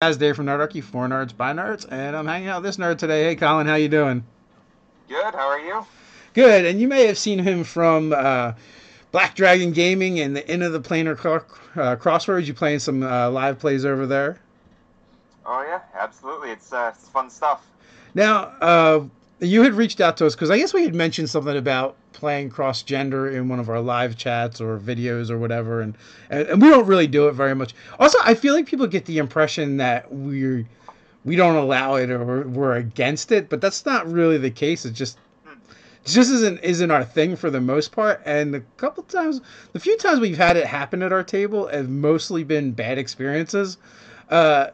Guys, Dave from Nerdarchy, for nerds by nerds, and I'm hanging out with this nerd today. Hey, Colin, how you doing? Good. How are you? Good. And you may have seen him from Black Dragon Gaming and the Inn of the Planar Crossroads. You playing some live plays over there? Oh yeah, absolutely. It's fun stuff. Now, you had reached out to us because I guess we had mentioned something about playing cross gender in one of our live chats or videos or whatever, and we don't really do it very much. Also, I feel like people get the impression that we don't allow it or we're against it, but that's not really the case. Hmm. It just isn't our thing for the most part. And the few times we've had it happen at our table have mostly been bad experiences. Uh,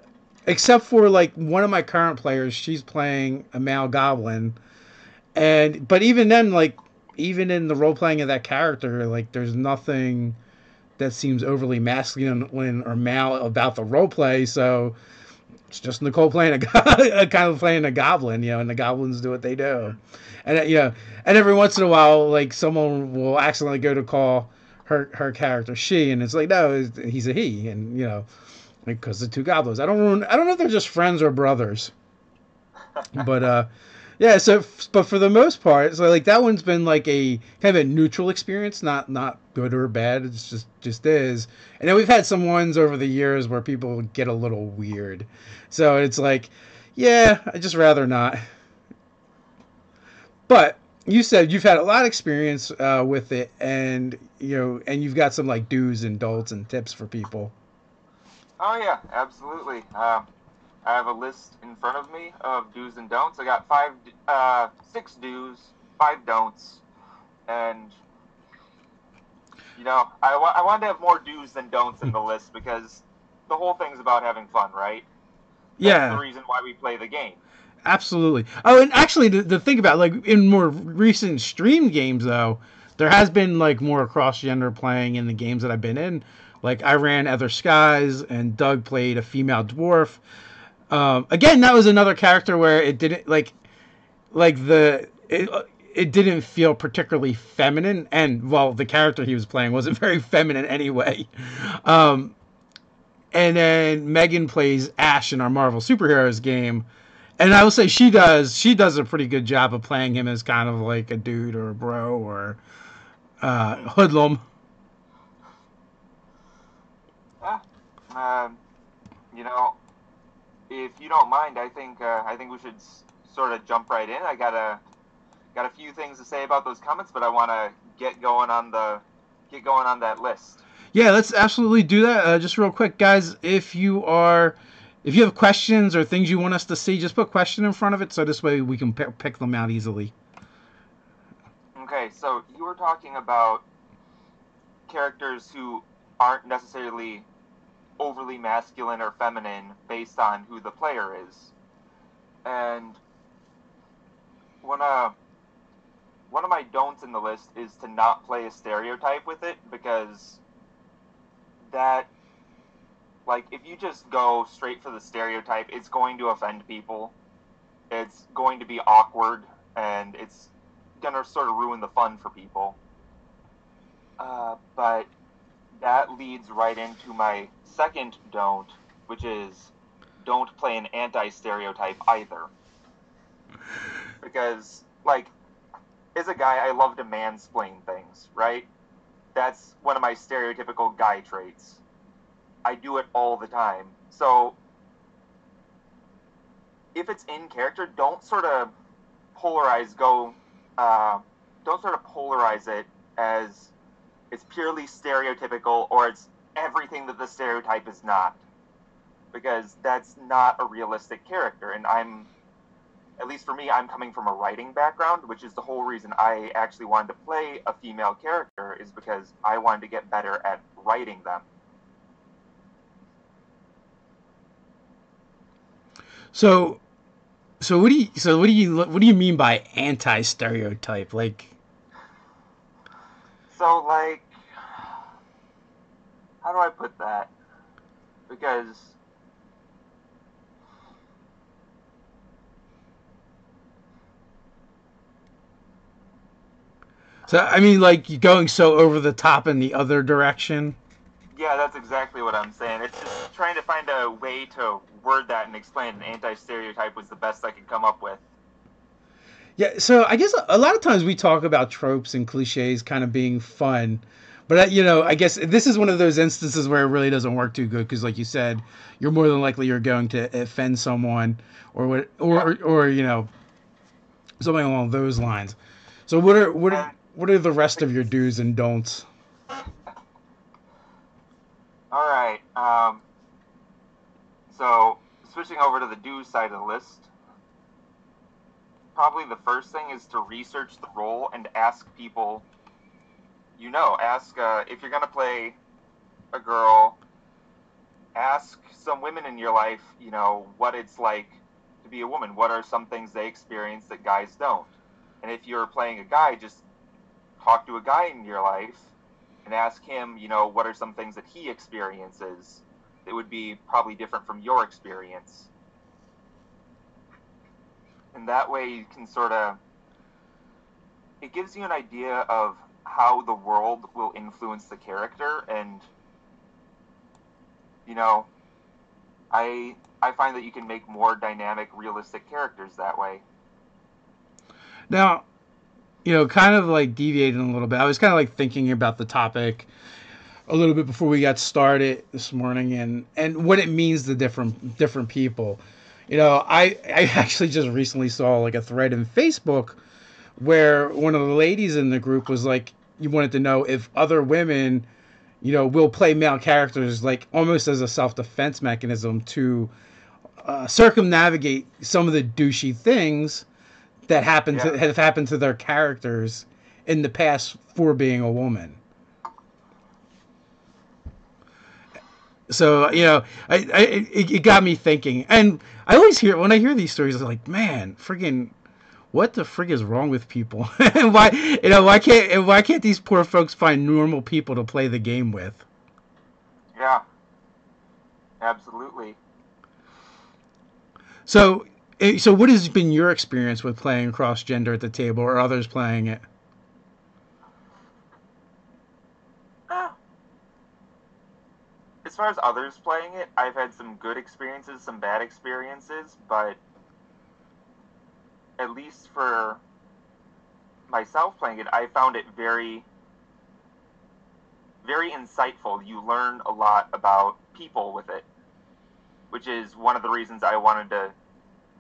Except for like one of my current players, she's playing a male goblin, and but even then, like even in the role playing of that character, like there's nothing that seems overly masculine or male about the role play. So it's just Nicole playing a kind of playing a goblin, and the goblins do what they do, Hmm. and and every once in a while, like someone will accidentally go to call her character she, and it's like no, he's a he, and because the two goblins. I don't know if they're just friends or brothers, but yeah. So, but for the most part, so like that one's been like a kind of a neutral experience, not good or bad. It's just is. And then we've had some ones over the years where people get a little weird. So it's like, yeah, I just rather not. But you said you've had a lot of experience with it, and and you've got some like do's and don'ts and tips for people. Oh yeah, absolutely. I have a list in front of me of do's and don'ts. I got six do's, five don'ts, and I wanted to have more do's than don'ts in the list because the whole thing's about having fun, right? That's the Yeah, reason why we play the game. absolutely. Oh, and actually, the thing about like in more recent stream games though, there has been like more cross gender playing in the games that I've been in. Like I ran Other Skies, and Doug played a female dwarf. Again, that was another character where it didn't like it didn't feel particularly feminine, and well, the character he was playing wasn't very feminine anyway. Um, and then Megan plays Ash in our Marvel superheroes game, and I will say she does a pretty good job of playing him as kind of like a dude or a bro or Hmm. hoodlum. Yeah. Um, you know, if you don't mind, I think we should sort of jump right in. I got a few things to say about those comments, but I want to get going on that list. Yeah, let's absolutely do that. Just real quick, guys, if you have questions or things you want us to see, just put question in front of it so this way we can pick them out easily. Okay, so you were talking about characters who aren't necessarily overly masculine or feminine based on who the player is. And one uh one of my don'ts in the list is to not play a stereotype with it because that like if you just go straight for the stereotype, it's going to offend people. It's going to be awkward and it's gonna sort of ruin the fun for people. But that leads right into my second don't, which is don't play an anti stereotype either. Because, like, as a guy, I love to mansplain things, right? That's one of my stereotypical guy traits. I do it all the time. So, if it's in character, polarize, go, uh, don't sort of polarize it as it's purely stereotypical or it's everything that the stereotype is not. Because that's not a realistic character. And at least for me, I'm coming from a writing background, which is the whole reason I actually wanted to play a female character, is because I wanted to get better at writing them. So, what do you mean by anti stereotype? Like, So, like, how do I put that? Because, so I mean, like going so over the top in the other direction. Yeah, that's exactly what I'm saying. It's just trying to find a way to word that and explain an anti-stereotype was the best I could come up with. Yeah, so I guess a lot of times we talk about tropes and cliches kind of being fun, but I guess this is one of those instances where it really doesn't work too good because, like you said, you're more than likely you're going to offend someone, or what, Yeah. or something along those lines. So what are the rest of your do's and don'ts? All right. So switching over to the do side of the list, probably the first thing is to research the role and ask people. Ask if you're gonna play a girl. Ask some women in your life, what it's like to be a woman. What are some things they experience that guys don't? And if you're playing a guy, just talk to a guy in your life and ask him, what are some things that he experiences that would be probably different from your experience. And that way you can it gives you an idea of how the world will influence the character. And, I find that you can make more dynamic, realistic characters that way. Now, kind of like deviating a little bit. I was kind of like thinking about the topic a little bit before we got started this morning, and what it means to different people. I actually just recently saw like a thread in Facebook where one of the ladies in the group was like, you wanted to know if other women, will play male characters like almost as a self-defense mechanism to circumnavigate some of the douchey things that have happened to their characters in the past for being a woman. So it got me thinking, and I always hear when I hear these stories, I'm like, man, friggin', what the frig is wrong with people? And why can't these poor folks find normal people to play the game with? Yeah, absolutely. So what has been your experience with playing cross gender at the table, or others playing it? As far as others playing it, I've had some good experiences, some bad experiences, but at least for myself playing it, I found it very, very insightful. You learn a lot about people with it, which is one of the reasons I wanted to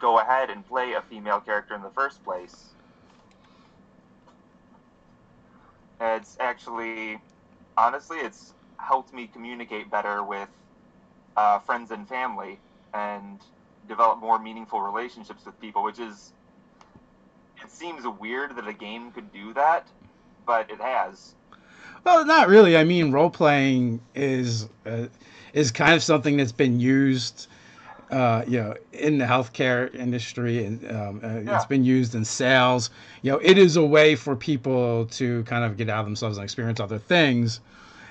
go ahead and play a female character in the first place. It's actually, honestly, it's helped me communicate better with friends and family and develop more meaningful relationships with people, which is, it seems weird that a game could do that, but it has. Well, not really. I mean, role playing is kind of something that's been used, in the healthcare industry, and it's Yeah, been used in sales. It is a way for people to kind of get out of themselves and experience other things.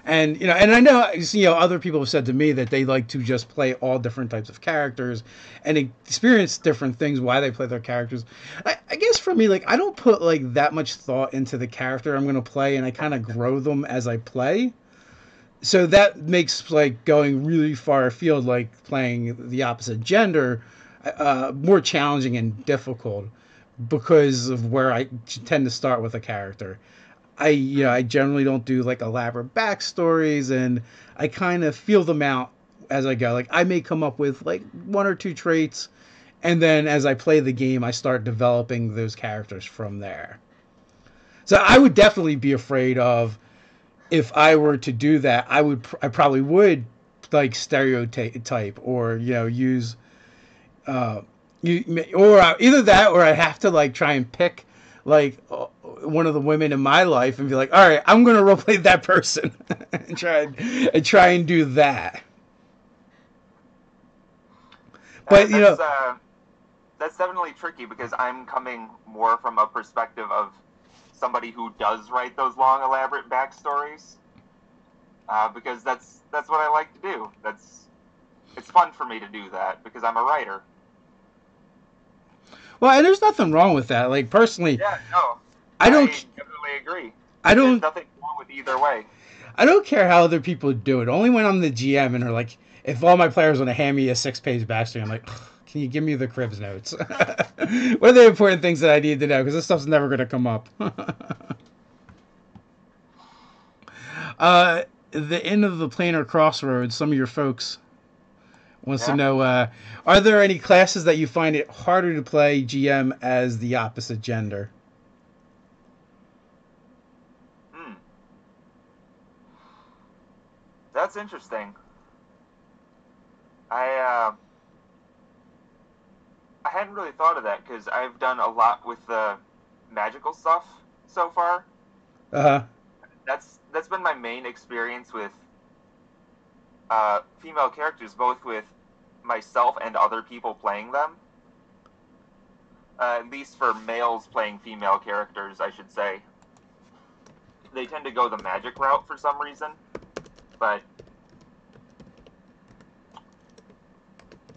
And I know, other people have said to me that they like to just play all different types of characters and experience different things why they play their characters. I guess for me, like, I don't put like that much thought into the character I'm going to play, and I kind of grow them as I play. So that makes like going really far afield, like playing the opposite gender, more challenging and difficult because of where I tend to start with a character. I generally don't do like elaborate backstories, and I kind of feel them out as I go. Like, I may come up with like one or two traits, and then as I play the game, I start developing those characters from there. So I would definitely be afraid of, if I were to do that, I probably would like stereotype, or use or either that, or I have to like try and pick like one of the women in my life and be like, all right, I'm gonna roleplay that person and try and do that. uh, But that's uh, that's definitely tricky because I'm coming more from a perspective of somebody who does write those long, elaborate backstories. Because that's what I like to do. It's fun for me to do that because I'm a writer. well, and there's nothing wrong with that. Like, personally, Yeah, no, I I don't definitely agree. I There's don't nothing wrong with either way. I don't care how other people do it. Only when I'm the GM and are like, if all my players want to hand me a 6-page backstory, I'm like, can you give me the Cribs notes? What are the important things that I need to know? Because this stuff's never going to come up. The end of the planar crossroads. Some of your folks wants to Yeah. know: are there any classes that you find it harder to play GM as the opposite gender? Hmm. That's interesting. I I hadn't really thought of that because I've done a lot with the magical stuff so far. Uh huh. That's been my main experience with female characters, both with myself and other people playing them. At least for males playing female characters, I should say. They tend to go the magic route for some reason, but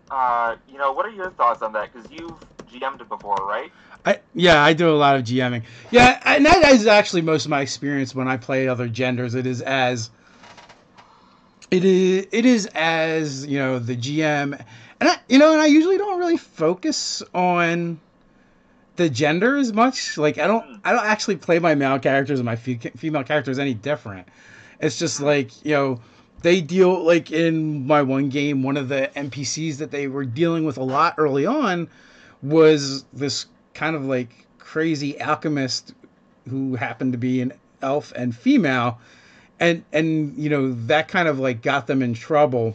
what are your thoughts on that? Because you've GM'd it before, right? Yeah, I do a lot of GMing. Yeah, and that is actually most of my experience when I play other genders. It is as the GM, and I usually don't really focus on the gender as much. Like Mm, I don't actually play my male characters and my female characters any different. It's just mm, like they deal like in my one game, one of the NPCs that they were dealing with a lot early on was this kind of like crazy alchemist who happened to be an elf and female, and that kind of like got them in trouble.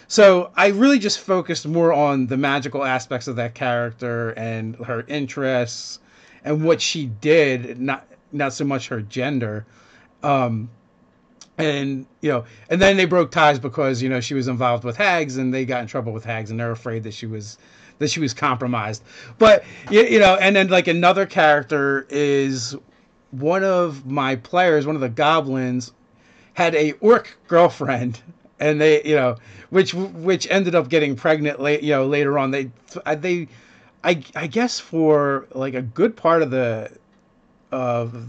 So I really just focused more on the magical aspects of that character and her interests and what mm. she did, not so much her gender. Um, and then they broke ties because she was involved with hags, and they got in trouble with hags, and they're afraid that she was compromised. But and then like another character is one of my players, one of the goblins, had a orc girlfriend, and they which ended up getting pregnant later on. I guess for like a good part of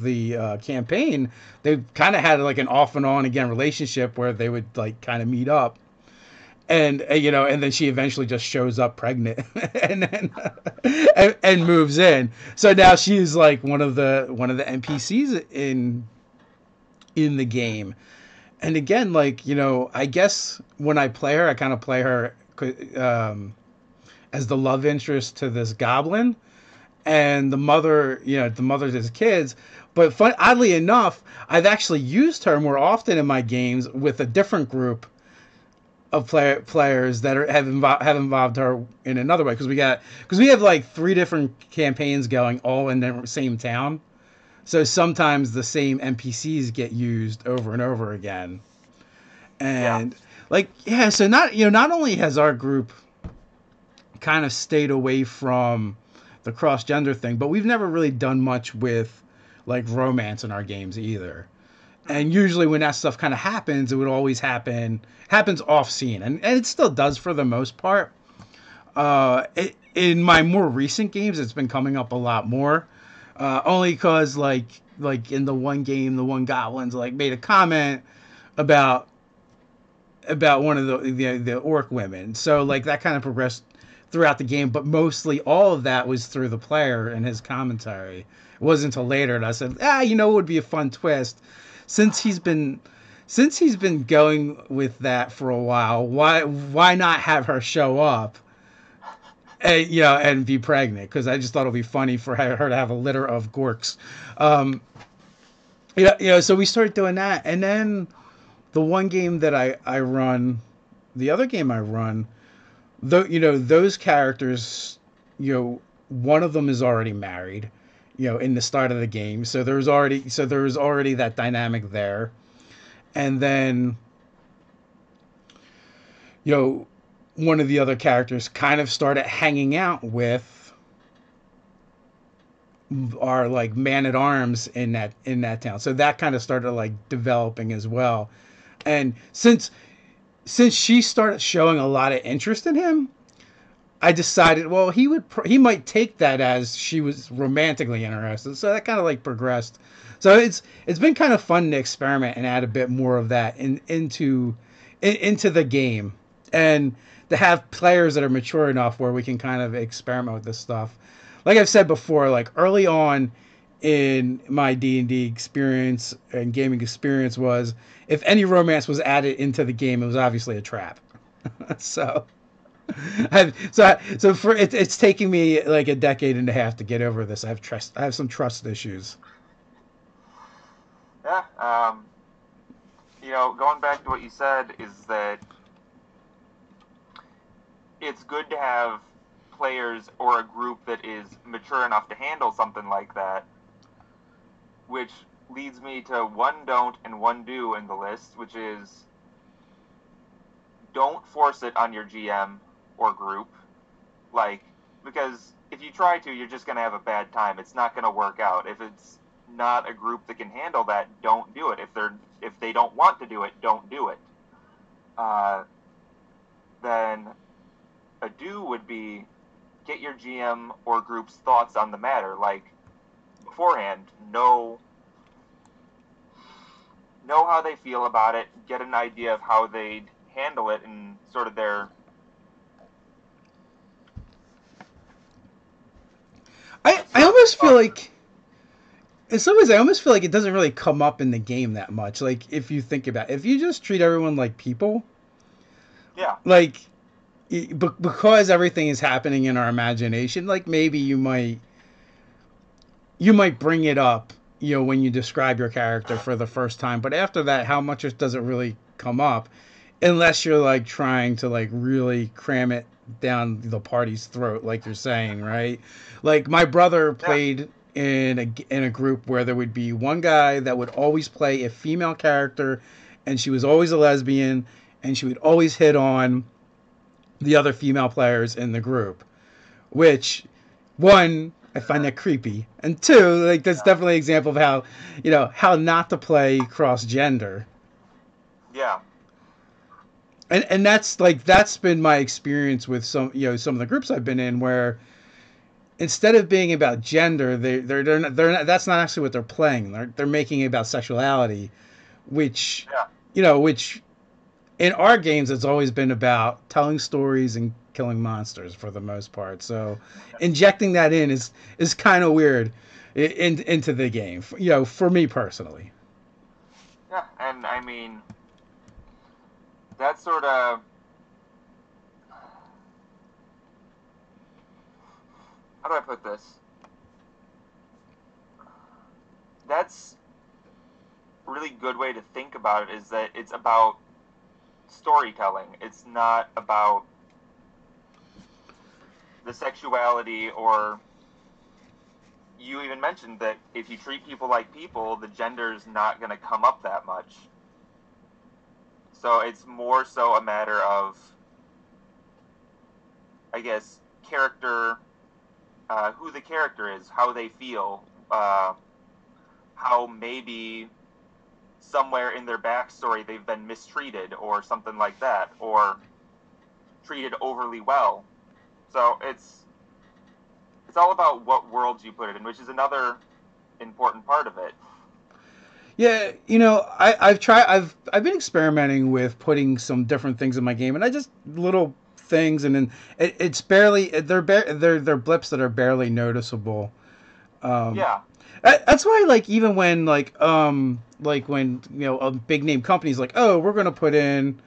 the campaign, they kind of had like an off and on again relationship where they would like kind of meet up, and then she eventually just shows up pregnant and then and moves in. So now she's like one of the NPCs in the game. And again, like I guess when I play her, I kind of play her um, as the love interest to this goblin, and the mother to his kids. But oddly enough, I've actually used her more often in my games with a different group of players that have involved her in another way, because we have like 3 different campaigns going all in the same town. So sometimes the same NPCs get used over and over again. Yeah. And like yeah, so not only has our group kind of stayed away from the cross gender thing, but we've never really done much with like romance in our games either. Mm, And usually when that stuff kind of happens, it would always happens off scene, and it still does for the most part. In my more recent games, it's been coming up a lot more, only because like in the one game, the one goblins like made a comment about one of the orc women. So like that kind of progressed throughout the game, but mostly all of that was through the player and his commentary. It wasn't until later that I said, it would be a fun twist, since he's been going with that for a while. Why not have her show up and be pregnant? Because I just thought it'd be funny for her to have a litter of gorks. Um, so we started doing that, and then the one game that I run, the other game I run, those characters, one of them is already married, in the start of the game. So there was already that dynamic there, and then you know one of the other characters kind of started hanging out with our like man at arms in that town. So that kind of started like developing as well. And since she started showing a lot of interest in him, I decided, well, he might take that as she was romantically interested. So that kind of like progressed. So it's been kind of fun to experiment and add a bit more of that into the game, and to have players that are mature enough where we can kind of experiment with this stuff. Like I've said before, like early on in my D&D experience and gaming experience was if any romance was added into the game, it was obviously a trap. so so for it's taking me like a decade and a half to get over this. I have some trust issues. Yeah. Going back to what you said is that it's good to have players or a group that is mature enough to handle something like that, which leads me to one don't and one do in the list, which is don't force it on your GM or group, because if you try to, you're just going to have a bad time. It's not going to work out. If it's not a group that can handle that, don't do it. If they don't want to do it, don't do it. Then a do would be get your GM or group's thoughts on the matter, like beforehand. Know how they feel about it, get an idea of how they'd handle it and sort of their... I almost feel like in some ways I almost feel like it doesn't really come up in the game that much. Like if you think about it, if you just treat everyone like people, yeah, like because everything is happening in our imagination, like maybe you might bring it up, when you describe your character for the first time, but after that, how much does it really come up unless you're like trying to like really cram it down the party's throat, like you're saying, right? Like my brother played in a group where there would be one guy that would always play a female character, and she was always a lesbian, and she would always hit on the other female players in the group, which one, I find that creepy, and two, like that's definitely an example of how not to play cross gender. Yeah. And that's been my experience with some of the groups I've been in, where instead of being about gender, they're not, that's not actually what they're playing. They're making it about sexuality, which which in our games it's always been about telling stories and killing monsters for the most part. So injecting that is kind of weird into the game, for me personally. Yeah, and I mean that's sort of, how do I put this? That's a really good way to think about it, is that it's about storytelling. It's not about the sexuality, or you even mentioned that if you treat people like people, the gender's not going to come up that much. So it's more so a matter of, I guess, character, who the character is, how they feel, how maybe somewhere in their backstory they've been mistreated or something like that, or treated overly well. So it's all about what worlds you put it in, which is another important part of it. Yeah, I've been experimenting with putting some different things in my game, and I just little things, and then it's barely they're blips that are barely noticeable. Yeah. That's why, like, even when like when a big name company's like, oh, we're gonna put in,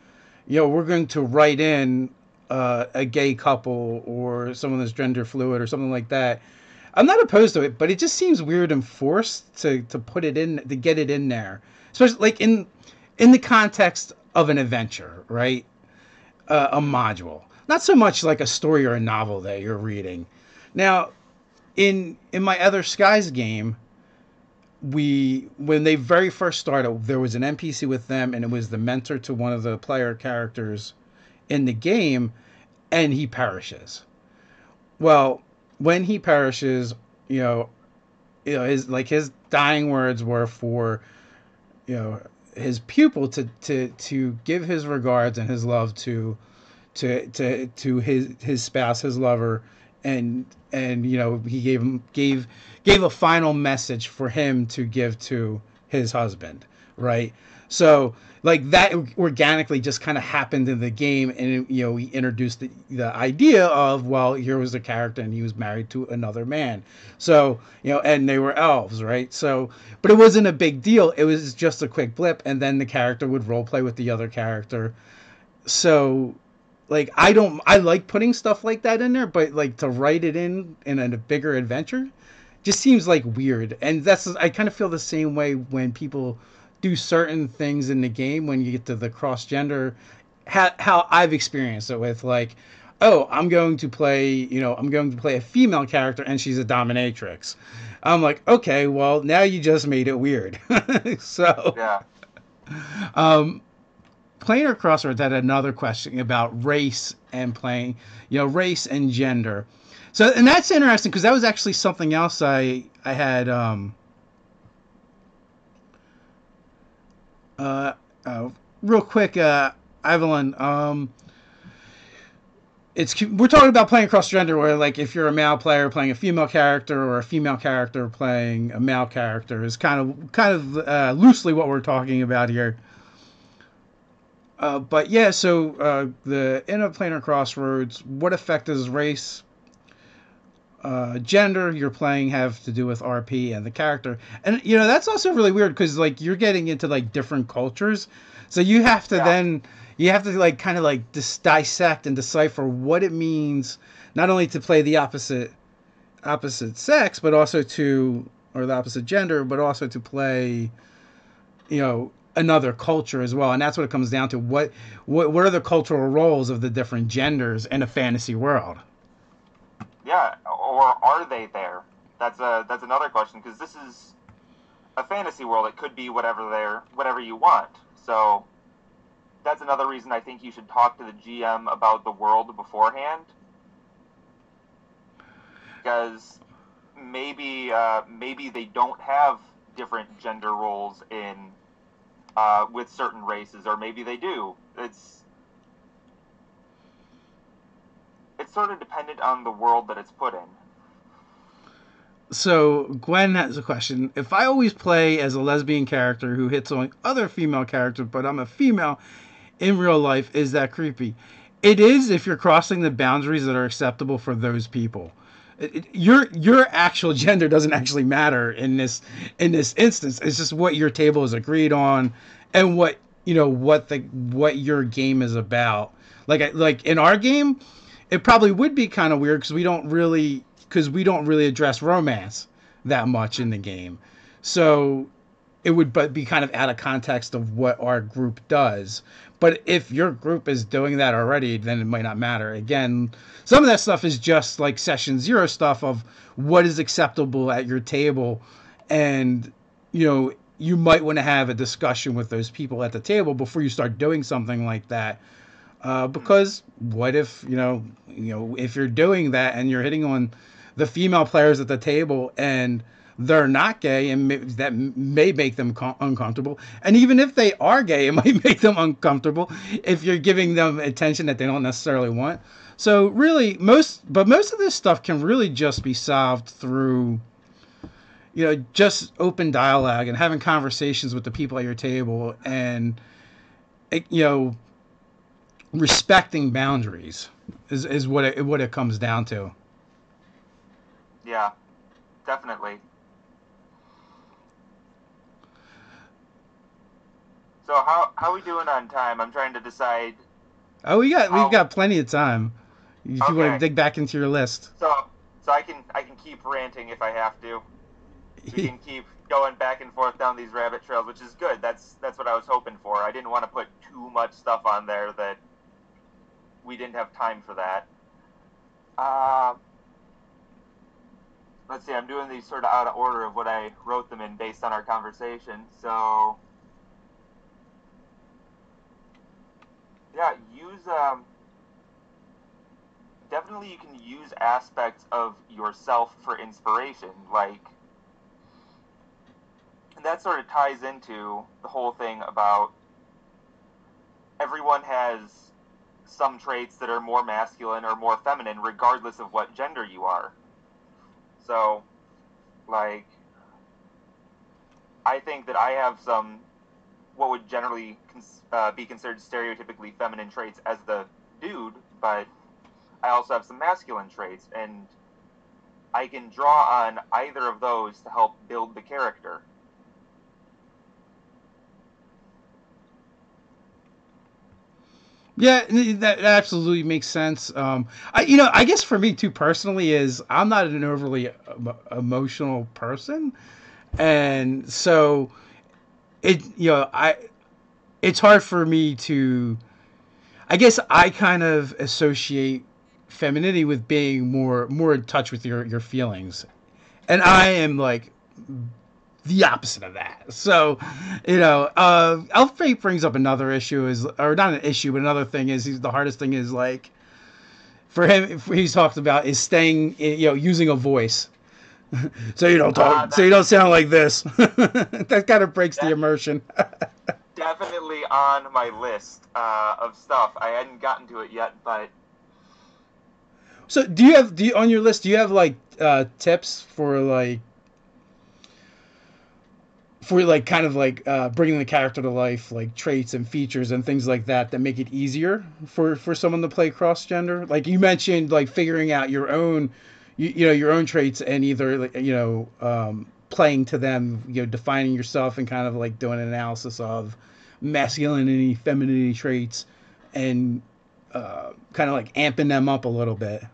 we're going to write in a gay couple or someone that's gender fluid or something like that. I'm not opposed to it, but it just seems weird and forced to put it in, to get it in there, especially like in the context of an adventure, right? A module, not so much like a story or a novel that you're reading. Now, in my Other Skies game, when they very first started, there was an NPC with them, and it was the mentor to one of the player characters in the game, and he perishes. Well, when he perishes, his dying words were for his pupil to give his regards and his love to his spouse, his lover, and he gave a final message for him to give to his husband, right? So like that organically just kind of happened in the game, and he introduced the idea of, well, here was the character and he was married to another man, so and they were elves, right? So but it wasn't a big deal, it was just a quick blip, and then the character would role play with the other character. So like I like putting stuff like that in there, but like to write it in a bigger adventure just seems like weird. And that's I kind of feel the same way when people do certain things in the game when you get to the cross gender, how I've experienced it with, like, oh, I'm going to play a female character and she's a dominatrix. I'm like, okay, well, now you just made it weird. So Yeah. um Planar Crossroads had another question about race and playing, race and gender. So, and that's interesting because that was actually something else I had uh, real quick, Evelyn. We're talking about playing cross gender, where like if you're a male player playing a female character or a female character playing a male character is kind of loosely what we're talking about here. But yeah, so the in a planar crossroads, what effect does race, gender you're playing have to do with RP and the character? And that's also really weird because like you're getting into like different cultures, so Yeah. you have to like kind of like dissect and decipher what it means not only to play the opposite sex, but also to or the opposite gender, but also to play another culture as well. And that's what it comes down to. What are the cultural roles of the different genders in a fantasy world? Yeah. Or are they there? That's another question, because this is a fantasy world. It could be whatever you want. So that's another reason I think you should talk to the GM about the world beforehand, because maybe they don't have different gender roles in with certain races, or maybe they do. It's sort of dependent on the world that it's put in. So Gwen has a question. If I always play as a lesbian character who hits on other female characters, but I'm a female in real life, is that creepy? It is if you're crossing the boundaries that are acceptable for those people. Your actual gender doesn't actually matter in this instance. It's just what your table is agreed on, and what your game is about. Like in our game, it probably would be kind of weird because we don't really address romance that much in the game. So it would be kind of out of context of what our group does. But if your group is doing that already, then it might not matter. Again, some of that stuff is just like session zero stuff of what is acceptable at your table. And, you might want to have a discussion with those people at the table before you start doing something like that. Because what if, if you're doing that and you're hitting on the female players at the table and they're not gay, and that may make them uncomfortable. And even if they are gay, it might make them uncomfortable if you're giving them attention that they don't necessarily want. So really, most of this stuff can really just be solved through, just open dialogue and having conversations with the people at your table, and you know, respecting boundaries is what it comes down to. Yeah, definitely. So how we doing on time? I'm trying to decide Oh, we've how. got plenty of time if you want to Okay, dig back into your list. so I can keep ranting if I have to. We can keep going back and forth down these rabbit trails, which is good. That's what I was hoping for. I didn't want to put too much stuff on there that we didn't have time for that. Uh, let's see. I'm doing these sort of out of order of what I wrote them in based on our conversation. So yeah, use definitely you can use aspects of yourself for inspiration, like, and that sort of ties into the whole thing about everyone has some traits that are more masculine or more feminine, regardless of what gender you are. So, like, I think that I have some what would generally be considered stereotypically feminine traits as the dude, but I also have some masculine traits, and I can draw on either of those to help build the character. Yeah, that absolutely makes sense. I guess for me too personally is I'm not an overly emotional person, and so I it's hard for me to. I guess I kind of associate femininity with being more in touch with your feelings, and I am like the opposite of that. So, Elfate brings up another issue is, or not an issue, but another thing is the hardest thing is like for him. He's talked about is staying, using a voice, so you don't talk, so you don't sound like this. That kind of breaks the immersion. Definitely on my list of stuff. I hadn't gotten to it yet, but So, do you on your list? Do you have like tips for like kind of like bringing the character to life, like traits and features and things like that make it easier for someone to play cross gender? Like you mentioned, like figuring out your own, your own traits and either like, playing to them, defining yourself and kind of like doing an analysis of masculinity, femininity traits, and kind of like amping them up a little bit.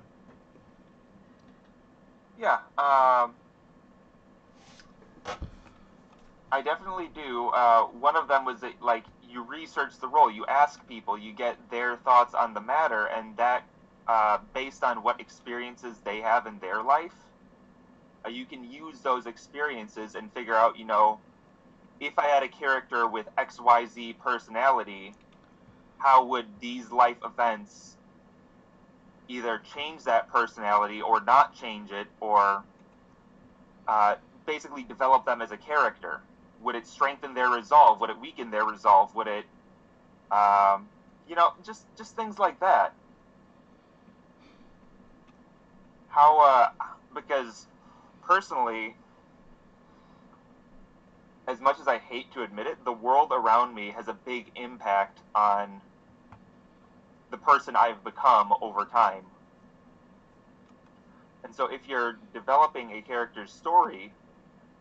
yeah, I definitely do. One of them was that, like, you research the role, you ask people, you get their thoughts on the matter, and that, based on what experiences they have in their life, you can use those experiences and figure out, if I had a character with XYZ personality, how would these life events either change that personality or not change it, or basically develop them as a character? Would it strengthen their resolve? Would it weaken their resolve? Would it, just things like that. Because personally, as much as I hate to admit it, the world around me has a big impact on the person I've become over time. And so if you're developing a character's story,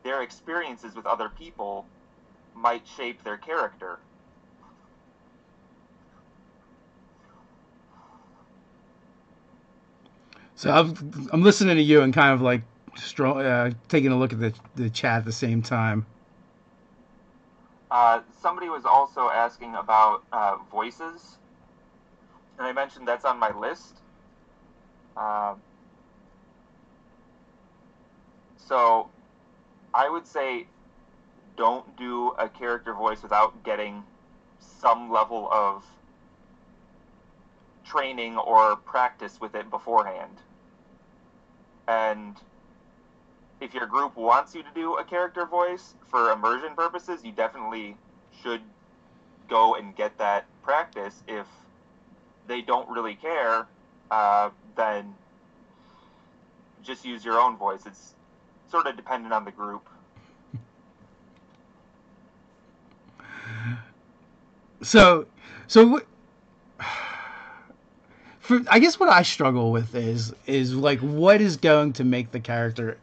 their experiences with other people might shape their character. So I'm listening to you and kind of like taking a look at the chat at the same time. Somebody was also asking about voices, and I mentioned that's on my list. So I would say don't do a character voice without getting some level of training or practice with it beforehand. And if your group wants you to do a character voice for immersion purposes, you definitely should go and get that practice. If they don't really care, then just use your own voice. It's sort of dependent on the group. So I guess what I struggle with is like what is going to make the character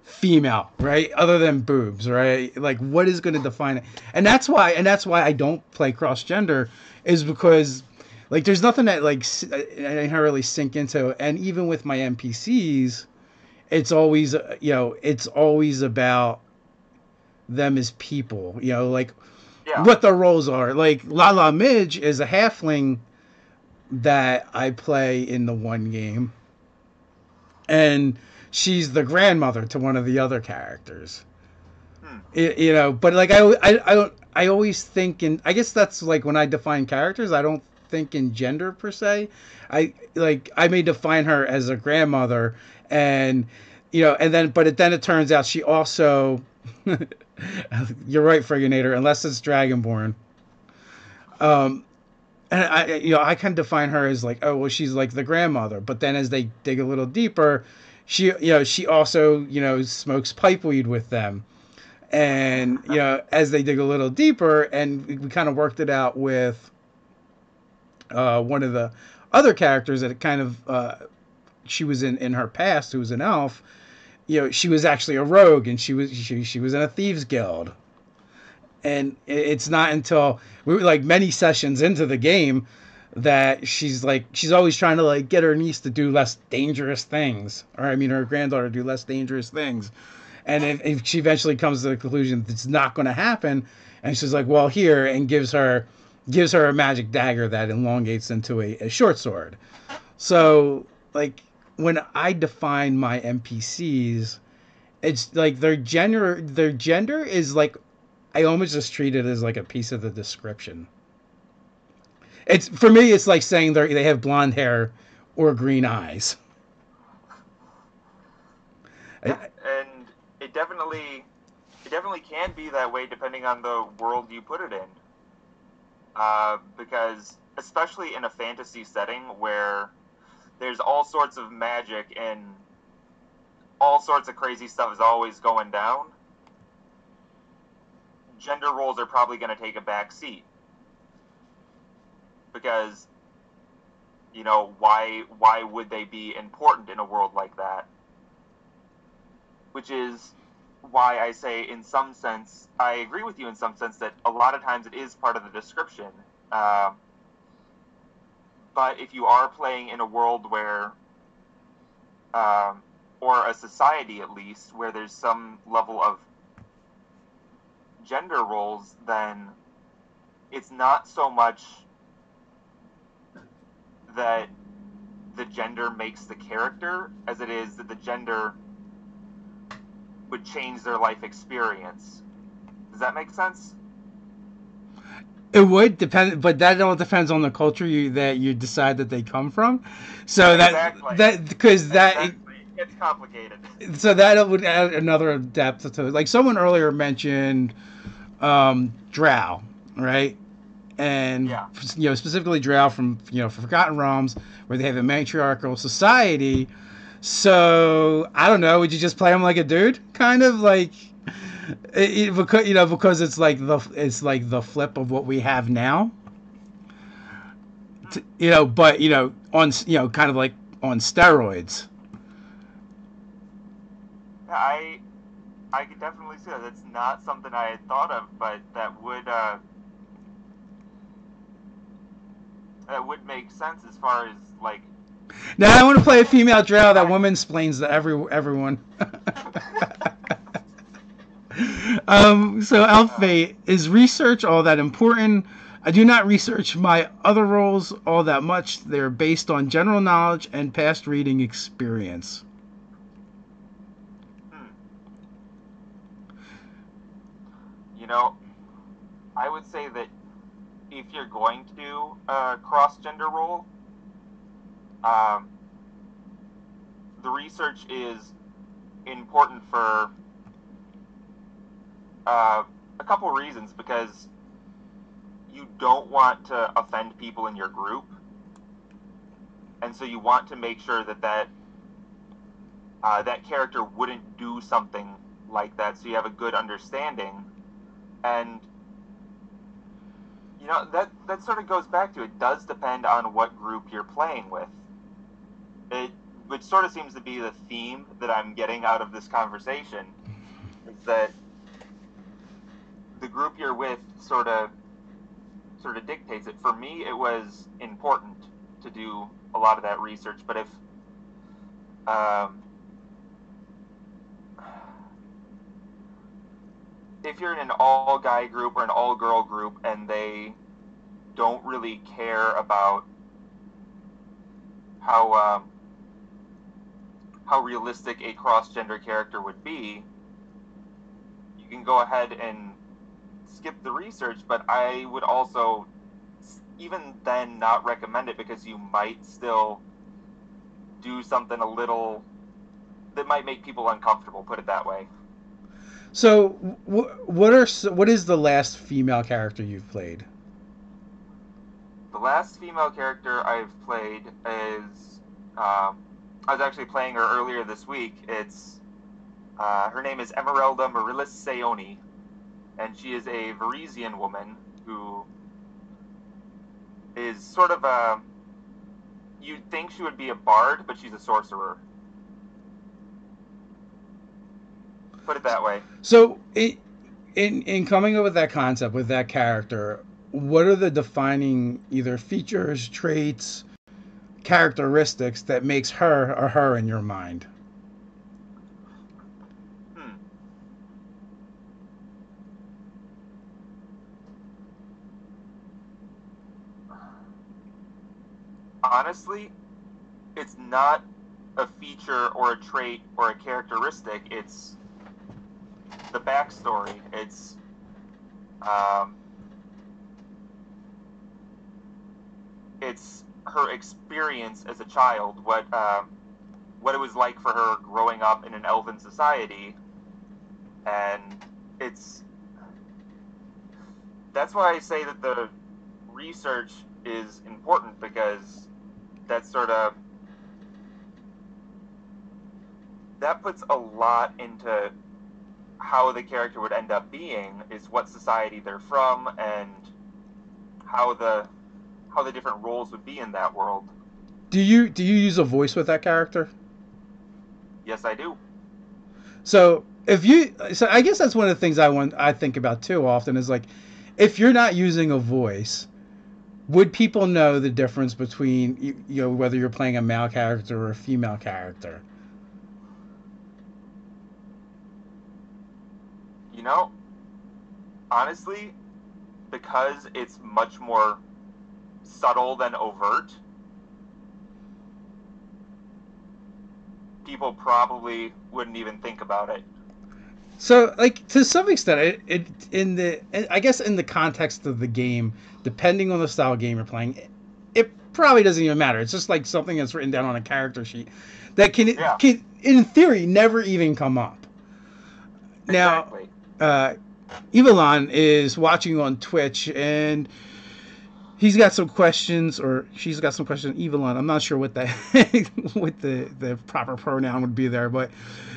female, right? Other than boobs, right? Like what is going to define it? And that's why I don't play cross gender is because like there's nothing that like I really sink into, and even with my NPCs, it's always it's always about them as people, like Yeah. what their roles are. Like Lala Midge is a halfling that I play in the one game, and she's the grandmother to one of the other characters. But like I always think in, I guess that's like when I define characters, I don't think in gender per se. I may define her as a grandmother, and then it turns out she also you're right, Friganator, unless it's Dragonborn. and I kind of define her as like, oh well, she's like the grandmother. But then as they dig a little deeper, she also smokes pipe weed with them, and as they dig a little deeper, and we kind of worked it out with one of the other characters that kind of she was in her past, who was an elf. She was actually a rogue, and she was in a thieves guild. And it's not until we were like many sessions into the game that she's always trying to like get her niece to do less dangerous things, or I mean her granddaughter to do less dangerous things. And if she eventually comes to the conclusion that it's not going to happen, and she's like, well, here, and gives her a magic dagger that elongates into a short sword. So like when I define my NPCs, it's like their gender is like, I almost just treat it as like a piece of the description. It's for me, it's like saying they have blonde hair or green eyes. Yeah, and it definitely can be that way depending on the world you put it in. Because especially in a fantasy setting where there's all sorts of magic and all sorts of crazy stuff is always going down, gender roles are probably going to take a back seat. Because, why would they be important in a world like that? Which is why I say, in some sense, I agree with you in some sense that a lot of times it is part of the description. But if you are playing in a world where, or a society at least, where there's some level of gender roles, then it's not so much that the gender makes the character as it is that the gender would change their life experience. Does that make sense? It would depend, but that all depends on the culture that you decide that they come from. So exactly. that because that exactly. It's complicated. So that would add another depth to it. Like someone earlier mentioned, Drow, right? And Yeah. Specifically Drow from Forgotten Realms, where they have a matriarchal society. So I don't know. Would you just play them like a dude, kind of like, because it's like the flip of what we have now. But on kind of like on steroids. I could definitely see that. That's not something I had thought of, but that would make sense as far as like. Now I want to play a female drow that woman-splains to everyone. So Alfie, is research all that important? I do not research my other roles all that much. They're based on general knowledge and past reading experience. I would say that if you're going to do a cross-gender role, the research is important for a couple reasons, because you don't want to offend people in your group, and so you want to make sure that that character wouldn't do something like that, so you have a good understanding. And that sort of goes back to, it does depend on what group you're playing with. Which sort of seems to be the theme that I'm getting out of this conversation, is that the group you're with sort of dictates it. For me, it was important to do a lot of that research, but if you're in an all-guy group or an all-girl group and they don't really care about how realistic a cross-gender character would be, you can go ahead and skip the research, but I would also, even then, not recommend it, because you might still do something a little that might make people uncomfortable, put it that way. So, what is the last female character you've played? The last female character I've played is I was actually playing her earlier this week. It's her name is Emeralda Marilis Seoni, and she is a Varisian woman who is sort of a... You'd think she would be a bard, but she's a sorcerer. Put it that way. So, in coming up with that concept, with that character, what are the defining either features, traits, characteristics that makes her in your mind? Honestly, it's not a feature or a trait or a characteristic. It's the backstory. It's her experience as a child, what it was like for her growing up in an elven society, and that's why I say that the research is important, because that puts a lot into how the character would end up being, is what society they're from, and how the different roles would be in that world. Do you use a voice with that character? Yes, I do. So I guess that's one of the things I think about too often is, like, if you're not using a voice, would people know the difference between whether you're playing a male character or a female character? Honestly, because it's much more subtle than overt, people probably wouldn't even think about it. So, like, to some extent, I guess in the context of the game, depending on the style of game you're playing, it probably doesn't even matter. It's just like something that's written down on a character sheet that can in theory, never even come up. Exactly. Now, Evelyn is watching on Twitch, and he's got some questions, or she's got some questions. Evelyn, I'm not sure what the proper pronoun would be there, but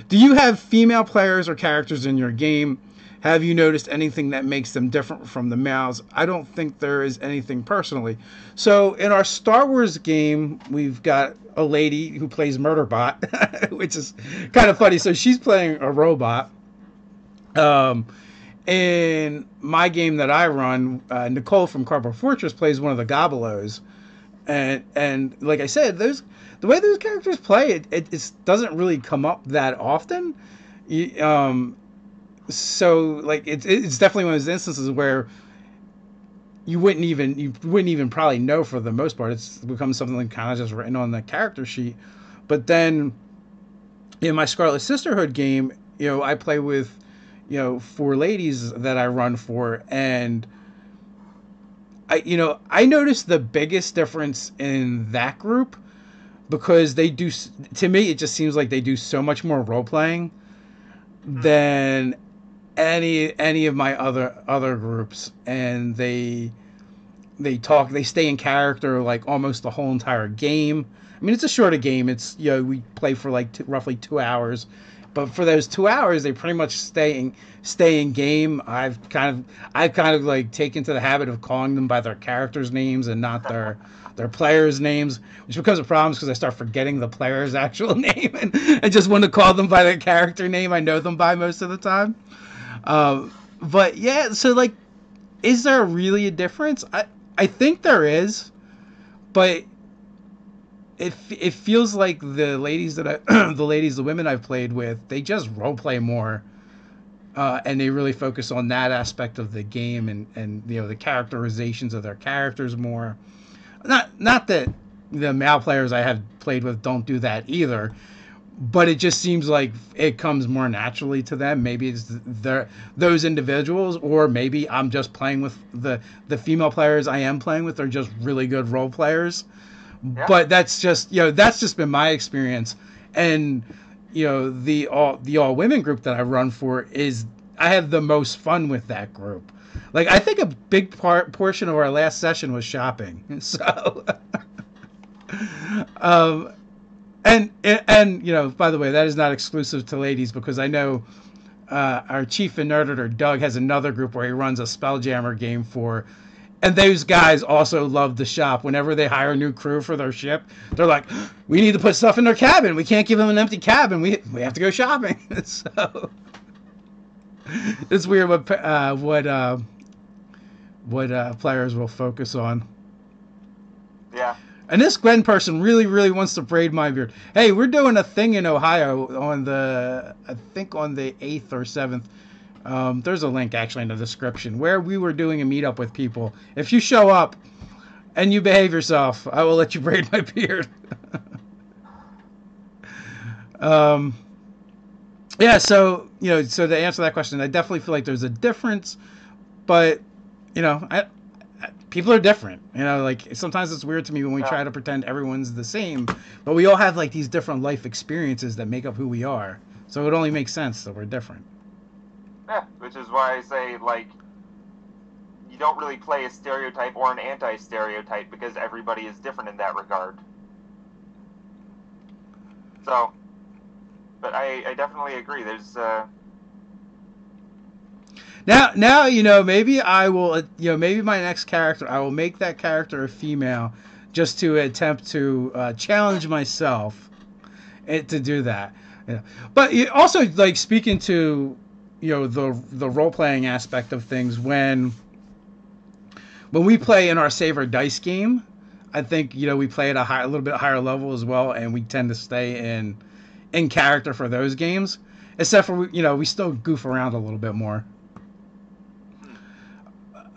do you have female players or characters in your game? Have you noticed anything that makes them different from the males? I don't think there is anything personally. So in our Star Wars game, we've got a lady who plays Murderbot, which is kind of funny. So she's playing a robot. In my game that I run, Nicole from Cardboard Fortress plays one of the Gobelos, and like I said, the way those characters play, it doesn't really come up that often. So like it's definitely one of those instances where you wouldn't even probably know for the most part. It's become something like kind of just written on the character sheet. But then in my Scarlet Sisterhood game, I play with 4 ladies that I run for, and I noticed the biggest difference in that group because they do, to me, it just seems like they do so much more role playing than any of my other groups, and they stay in character like almost the whole entire game. I mean, it's a shorter game. It's we play for like roughly 2 hours. But for those 2 hours, they pretty much stay in game. I've kind of like taken to the habit of calling them by their characters' names and not their players' names, which becomes a problem because I start forgetting the player's actual name and I just want to call them by their character name I know them by most of the time. But yeah, so like, is there really a difference? I think there is, but it feels like the women I've played with, they just role play more, and they really focus on that aspect of the game and the characterizations of their characters more. Not that the male players I have played with don't do that either, but it just seems like it comes more naturally to them. Maybe it's those individuals, or maybe I'm just playing with the female players I am playing with are just really good role players. Yeah. But that's just been my experience, and the all women group that I run for is I had the most fun with that group. Like I think a big portion of our last session was shopping. So, um, and you know, by the way, that is not exclusive to ladies because I know our chief in Nerdarchy, Doug, has another group where he runs a Spelljammer game for. And those guys also love to shop. Whenever they hire a new crew for their ship, they're like, "We need to put stuff in their cabin. We can't give them an empty cabin. We have to go shopping." So it's weird what players will focus on. Yeah. And this Gwen person really, really wants to braid my beard. Hey, we're doing a thing in Ohio on I think on the 8th or 7th. There's a link actually in the description where we were doing a meetup with people. If you show up and you behave yourself, I will let you braid my beard. Yeah, so, you know, so to answer that question, I definitely feel like there's a difference, but, you know, people are different. You know, like sometimes it's weird to me when we try to pretend everyone's the same, but we all have like these different life experiences that make up who we are. So it only makes sense that we're different. Yeah, which is why I say, like, you don't really play a stereotype or an anti-stereotype because everybody is different in that regard. So, but I definitely agree. There's, Now, you know, maybe I will, you know, maybe my next character, I will make that character a female just to attempt to challenge myself to do that. Yeah. But also, like, speaking to, you know, the role-playing aspect of things, when we play in our Save Our Dice game, I think, you know, we play at a little bit higher level as well, and we tend to stay in character for those games, except for, you know, we still goof around a little bit more.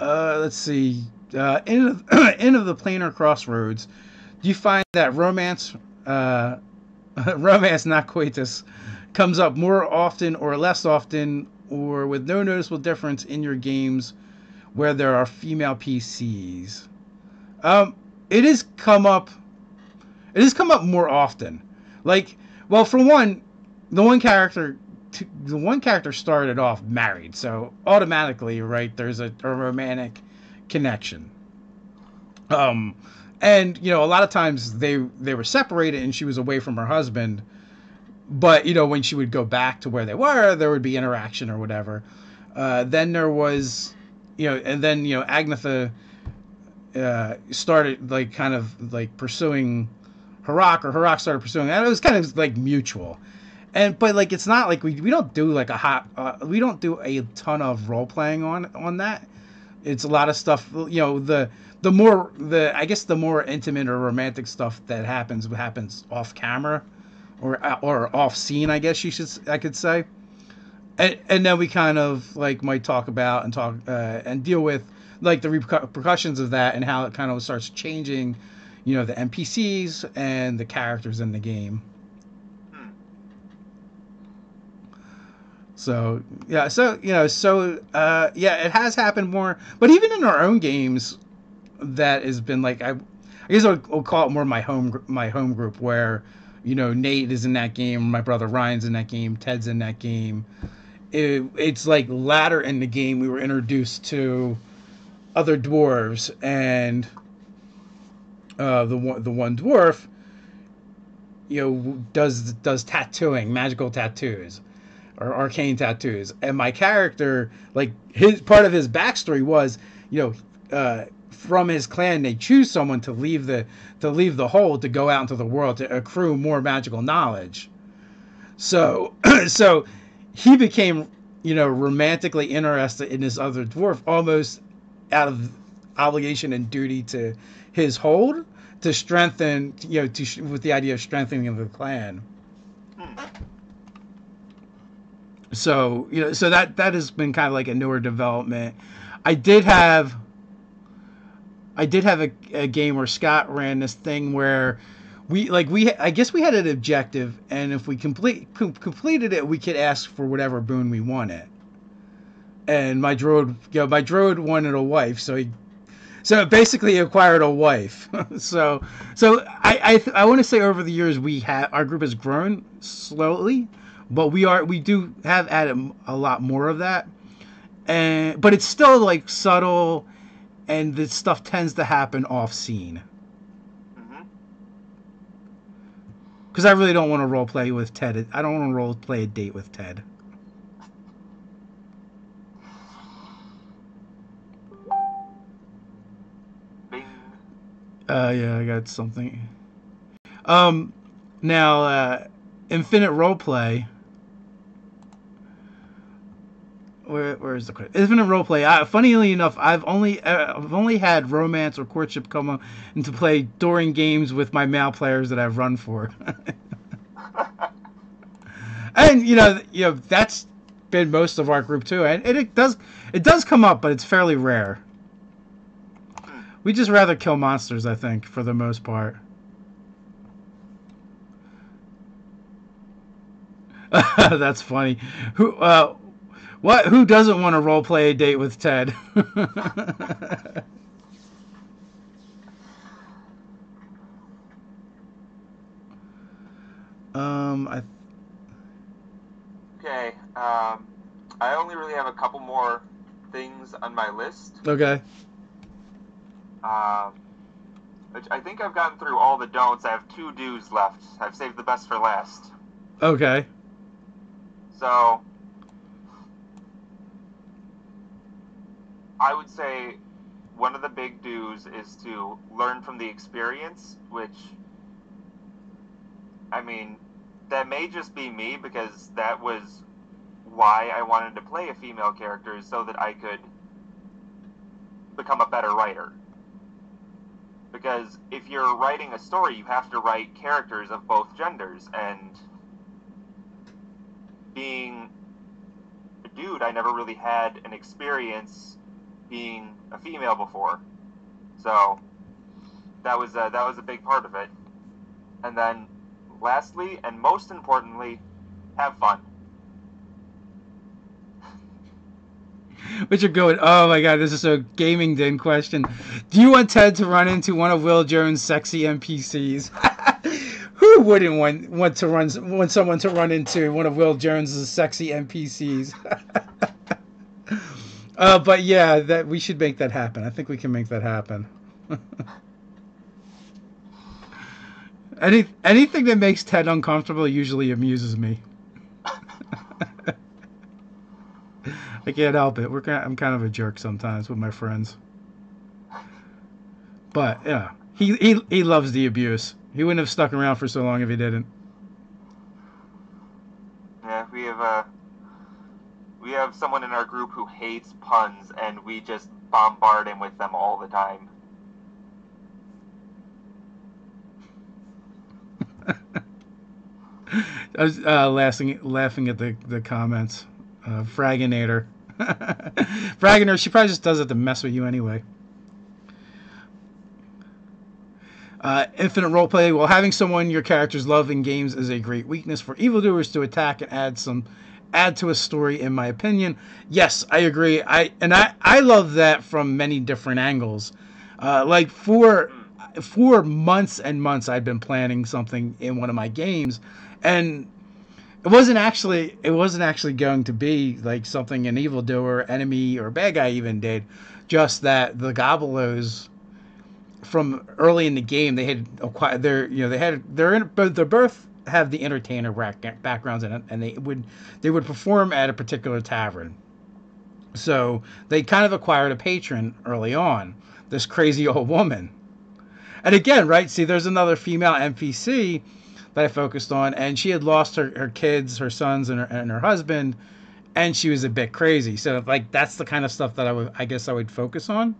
Let's see. End of the Planar Crossroads. Do you find that romance, not coitus, comes up more often or less often, or with no noticeable difference in your games where there are female PCs? It has come up more often. Like, well, for one, the one character started off married, so automatically, right, there's a romantic connection. And you know, a lot of times they were separated and she was away from her husband, but you know, when she would go back to where they were, there would be interaction or whatever. Then there was, you know, and then, you know, Agnetha started like kind of like pursuing Harak, or Harak started pursuing that. It was kind of like mutual. But like, it's not like we don't do like we don't do a ton of role playing on that. It's a lot of stuff, you know, the more intimate or romantic stuff that happens off camera or off scene, I guess I could say. And then we kind of like might talk about and deal with like the repercussions of that and how it kind of starts changing, you know, the NPCs and the characters in the game. So yeah, it has happened more. But even in our own games, that has been like, I guess I'll call it more my home group, where, you know, Nate is in that game, my brother Ryan's in that game, Ted's in that game. It's like later in the game we were introduced to other dwarves, and the one dwarf, you know, does tattooing, magical tattoos, or arcane tattoos. And my character, like, part of his backstory was, you know, from his clan, they choose someone to leave the hold to go out into the world to accrue more magical knowledge. So so he became, you know, romantically interested in this other dwarf, almost out of obligation and duty to his hold, to strengthen, you know, with the idea of strengthening the clan. So, you know, so that has been kind of like a newer development. I did have a game where Scott ran this thing where I guess we had an objective, and if we completed it, we could ask for whatever boon we wanted. And my droid wanted a wife, so basically acquired a wife. so I want to say over the years our group has grown slowly, but we do have added a lot more of that, but it's still like subtle, and this stuff tends to happen off scene. Mm-hmm. Because I really don't want to role play with Ted. I don't want to role play a date with Ted. Bing. Yeah, I got something. Now, Infinite Roleplay. Where's the question? Infinite Roleplay. Funnily enough, I've only had romance or courtship come into play during games with my male players that I've run for. And that's been most of our group too, and it does come up, but it's fairly rare. We just rather kill monsters, I think, for the most part. That's funny. Who doesn't want to role play a date with Ted? I Okay. I only really have a couple more things on my list. Okay. Which I think I've gotten through all the don'ts. I have 2 do's left. I've saved the best for last. Okay. So, I would say one of the big do's is to learn from the experience, which, I mean, that may just be me, because that was why I wanted to play a female character, so that I could become a better writer. Because if you're writing a story, you have to write characters of both genders, and being a dude, I never really had an experience being a female before. So that was a big part of it. And then lastly, and most importantly, have fun. Which are good. Oh my god, this is a gaming den question. Do you want Ted to run into one of Will Jones' sexy NPCs? Who wouldn't want someone to run into one of Will Jones' sexy NPCs? But yeah, that we should make that happen. I think we can make that happen. Anything that makes Ted uncomfortable usually amuses me. I can't help it. I'm kind of a jerk sometimes with my friends. But yeah, he loves the abuse. He wouldn't have stuck around for so long if he didn't. Yeah, we have someone in our group who hates puns, and we just bombard him with them all the time. I was laughing at the comments. Fraginator. Fraginator, she probably just does it to mess with you anyway. Infinite roleplay. Well, having someone your characters love in games is a great weakness for evildoers to attack and add to a story, in my opinion. Yes, I agree. I love that from many different angles. Like for months and months, I'd been planning something in one of my games, and it wasn't actually going to be like something an evildoer, enemy, or bad guy even did. Just that the Gobelos from early in the game, they had acquired their both have the entertainer backgrounds in it, and they would perform at a particular tavern. So they kind of acquired a patron early on, this crazy old woman. And again, right? See, there's another female NPC that I focused on, and she had lost her kids, her sons, and her husband, and she was a bit crazy. So like that's the kind of stuff that I guess I would focus on,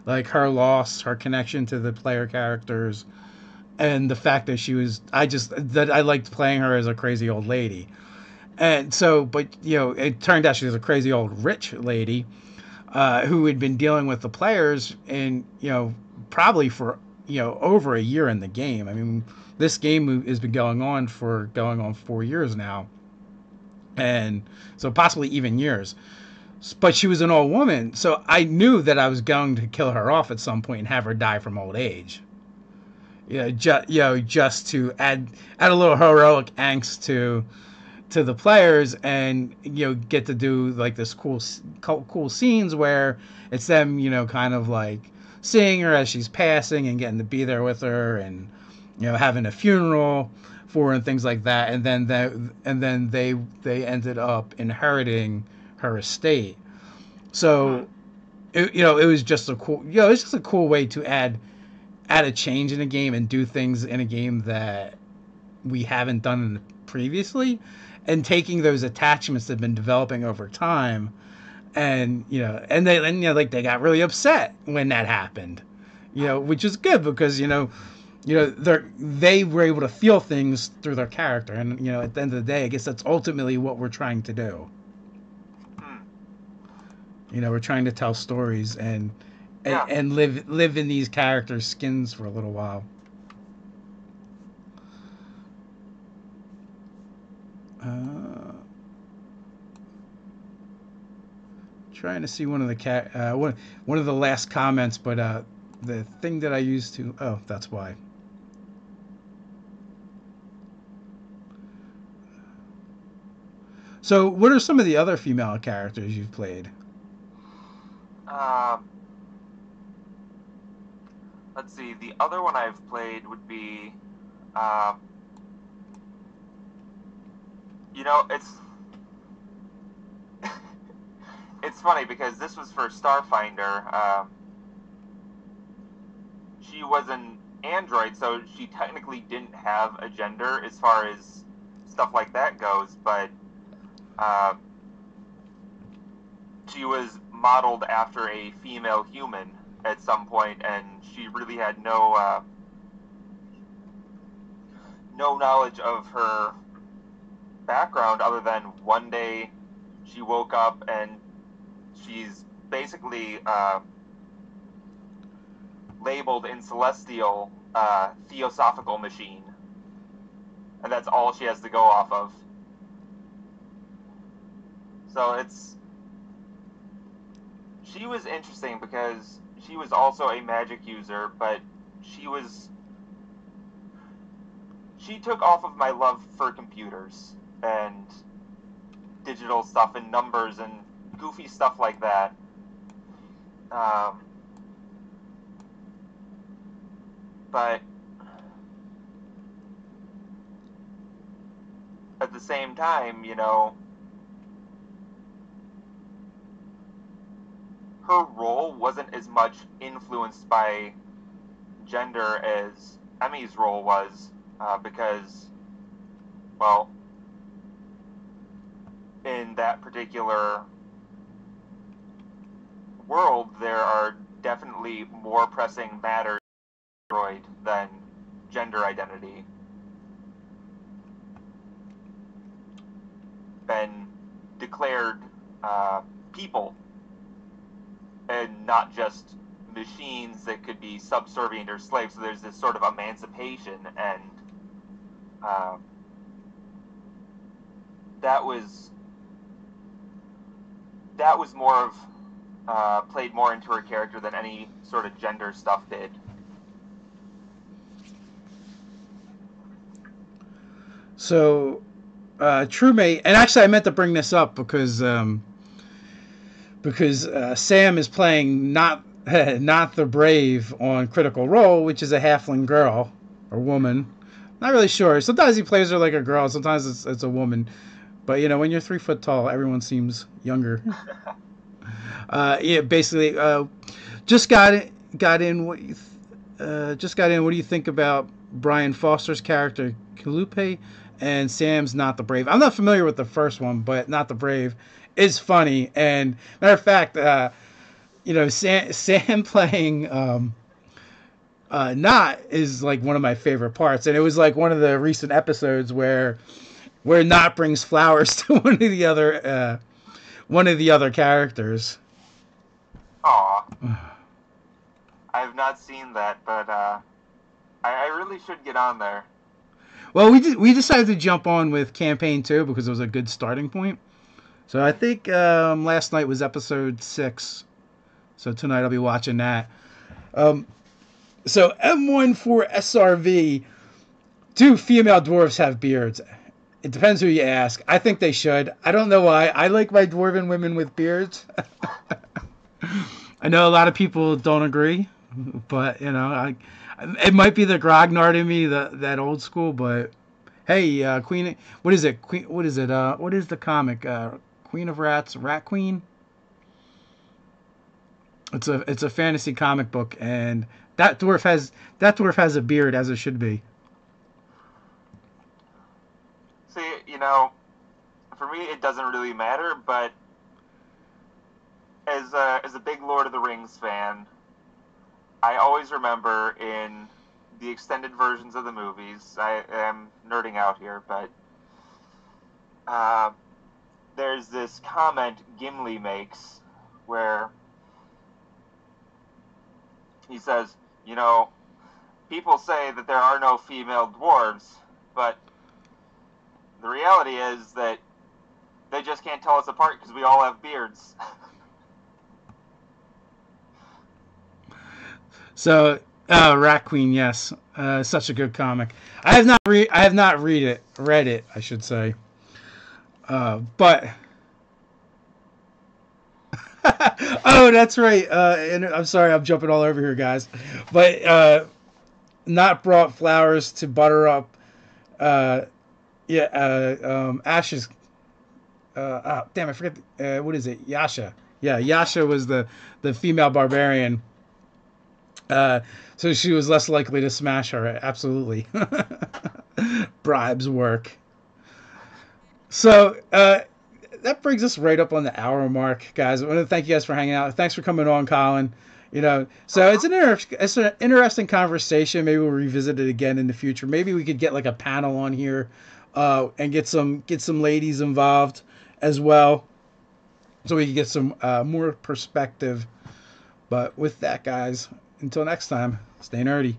like her loss, her connection to the player characters, and the fact that I liked playing her as a crazy old lady. And so, but it turned out she was a crazy old rich lady who had been dealing with the players, and probably for over a year in the game. I mean, this game has been going on 4 years now, and so possibly even years. But she was an old woman, so I knew that I was going to kill her off at some point and have her die from old age. Just to add a little heroic angst to to the players, and get to do like this cool scenes where it's them kind of like seeing her as she's passing and getting to be there with her, and having a funeral for her and things like that, and then they ended up inheriting her estate. So it was just a cool it's just a cool way to add a change in a game and do things in a game that we haven't done previously, and taking those attachments that have been developing over time, and they got really upset when that happened, which is good because they were able to feel things through their character, and at the end of the day, I guess that's ultimately what we're trying to do. We're trying to tell stories and live in these characters' skins for a little while. Trying to see one of the one of the last comments, but the thing that I used to that's why. So, what are some of the other female characters you've played? Let's see. The other one I've played would be, it's funny because this was for Starfinder. She was an android, so she technically didn't have a gender as far as stuff like that goes, but she was modeled after a female human at some point, and she really had no knowledge of her background other than one day she woke up and she's basically labeled in Celestial Theosophical Machine, and that's all she has to go off of. So she was interesting because she was also a magic user, but she took off of my love for computers and digital stuff and numbers and goofy stuff like that. But at the same time, her role wasn't as much influenced by gender as Emmy's role was, because, well, in that particular world, there are definitely more pressing matters than gender identity. Been declared people, and not just machines that could be subservient or slaves. So there's this sort of emancipation, and that was more of played more into her character than any sort of gender stuff did. So, True-Mate, and actually I meant to bring this up because Sam is playing not the Brave on Critical Role, which is a halfling girl or woman. Not really sure. Sometimes he plays her like a girl. Sometimes it's a woman. But when you're 3 foot tall, everyone seems younger. Basically, just got in. What do you think about Brian Foster's character Calliope and Sam's Not the Brave? I'm not familiar with the first one, but Not the Brave is funny. And matter of fact, Sam playing Not is like one of my favorite parts, and it was like one of the recent episodes where Not brings flowers to one of the other characters. Aw. I have not seen that, but I really should get on there. Well, we decided to jump on with campaign 2 because it was a good starting point. So I think last night was episode 6. So tonight I'll be watching that. So M1 for SRV, 2 female dwarves have beards. It depends who you ask. I think they should. I don't know why. I like my dwarven women with beards. I know a lot of people don't agree, but it might be the grognard in me, that old school. But hey, Queen, what is it? Queen, what is it? What is the comic? Queen of Rats, Rat Queen. It's a fantasy comic book, and that dwarf has a beard, as it should be. See, for me, it doesn't really matter, but as a big Lord of the Rings fan, I always remember in the extended versions of the movies. I am nerding out here, but there's this comment Gimli makes where he says, people say that there are no female dwarves, but the reality is that they just can't tell us apart because we all have beards. So, Rat Queen, yes, such a good comic. I have not read it, I should say. But oh, that's right. And I'm sorry, I'm jumping all over here, guys. But not brought flowers to butter up. Yeah, Ash's. Damn, I forget. What is it? Yasha. Yeah, Yasha was the female barbarian. So she was less likely to smash her. Absolutely. Bribes work. So that brings us right up on the hour mark, guys. I want to thank you guys for hanging out. Thanks for coming on, Colin. So it's an interesting conversation. Maybe we'll revisit it again in the future. Maybe we could get like a panel on here, and get some ladies involved as well, so we can get some more perspective. But with that, guys, until next time, stay nerdy.